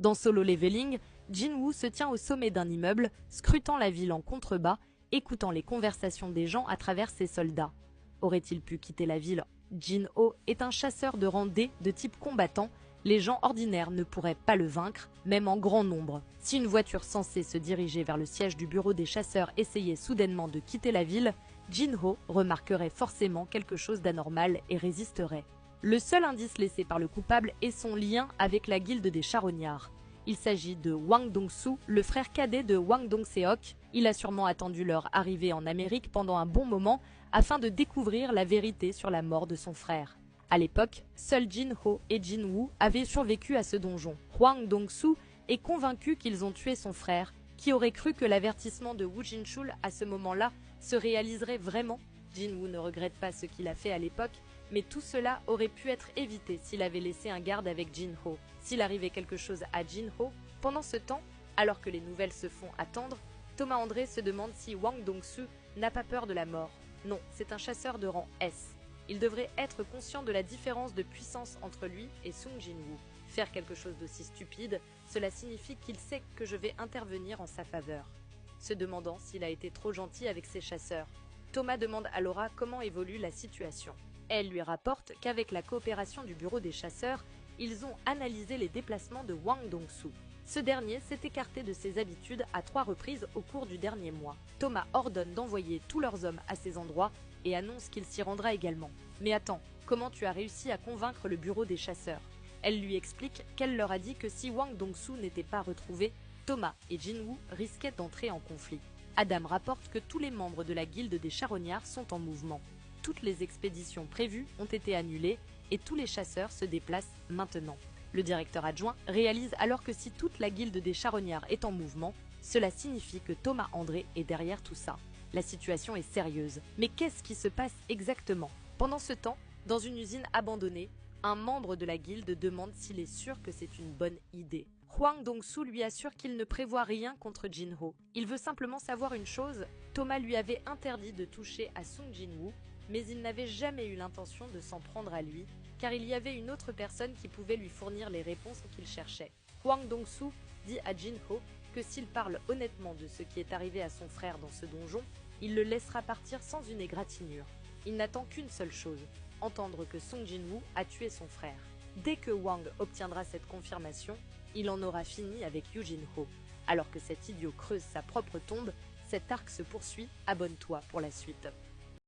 Dans Solo Leveling, Jin-Woo se tient au sommet d'un immeuble, scrutant la ville en contrebas, écoutant les conversations des gens à travers ses soldats. Aurait-il pu quitter la ville? Jin-Ho est un chasseur de rang D de type combattant. Les gens ordinaires ne pourraient pas le vaincre, même en grand nombre. Si une voiture censée se diriger vers le siège du bureau des chasseurs essayait soudainement de quitter la ville, Jin-Ho remarquerait forcément quelque chose d'anormal et résisterait. Le seul indice laissé par le coupable est son lien avec la guilde des charognards. Il s'agit de Hwang Dong-soo, le frère cadet de Hwang Dong-seok. Il a sûrement attendu leur arrivée en Amérique pendant un bon moment afin de découvrir la vérité sur la mort de son frère. À l'époque, seuls Jin-Ho et Jin-Woo avaient survécu à ce donjon. Hwang Dong-soo est convaincu qu'ils ont tué son frère, qui aurait cru que l'avertissement de Woo Jin-chul à ce moment-là se réaliserait vraiment. Jin-Woo ne regrette pas ce qu'il a fait à l'époque, mais tout cela aurait pu être évité s'il avait laissé un garde avec Jin-Ho. S'il arrivait quelque chose à Jin-Ho, pendant ce temps, alors que les nouvelles se font attendre, Thomas André se demande si Hwang Dong-soo n'a pas peur de la mort. Non, c'est un chasseur de rang S. Il devrait être conscient de la différence de puissance entre lui et Sung Jin-woo. Faire quelque chose d'aussi stupide, cela signifie qu'il sait que je vais intervenir en sa faveur. Se demandant s'il a été trop gentil avec ses chasseurs, Thomas demande à Laura comment évolue la situation. Elle lui rapporte qu'avec la coopération du bureau des chasseurs, ils ont analysé les déplacements de Hwang Dong-soo. Ce dernier s'est écarté de ses habitudes à 3 reprises au cours du dernier mois. Thomas ordonne d'envoyer tous leurs hommes à ces endroits et annonce qu'il s'y rendra également. Mais attends, comment tu as réussi à convaincre le bureau des chasseurs? Elle lui explique qu'elle leur a dit que si Hwang Dong-soo n'était pas retrouvé, Thomas et Jin-Woo risquaient d'entrer en conflit. Adam rapporte que tous les membres de la guilde des charognards sont en mouvement. Toutes les expéditions prévues ont été annulées et tous les chasseurs se déplacent maintenant. Le directeur adjoint réalise alors que si toute la guilde des charognards est en mouvement, cela signifie que Thomas André est derrière tout ça. La situation est sérieuse. Mais qu'est-ce qui se passe exactement? Pendant ce temps, dans une usine abandonnée, un membre de la guilde demande s'il est sûr que c'est une bonne idée. Hwang Dong-soo lui assure qu'il ne prévoit rien contre Jin-Ho. Il veut simplement savoir une chose, Thomas lui avait interdit de toucher à Sung Jin-woo, mais il n'avait jamais eu l'intention de s'en prendre à lui, car il y avait une autre personne qui pouvait lui fournir les réponses qu'il cherchait. Hwang Dong-soo dit à Jin-Ho que s'il parle honnêtement de ce qui est arrivé à son frère dans ce donjon, il le laissera partir sans une égratignure. Il n'attend qu'une seule chose, entendre que Sung Jin-woo a tué son frère. Dès que Hwang obtiendra cette confirmation, il en aura fini avec Yoo Jin-ho. Alors que cet idiot creuse sa propre tombe, cet arc se poursuit, abonne-toi pour la suite.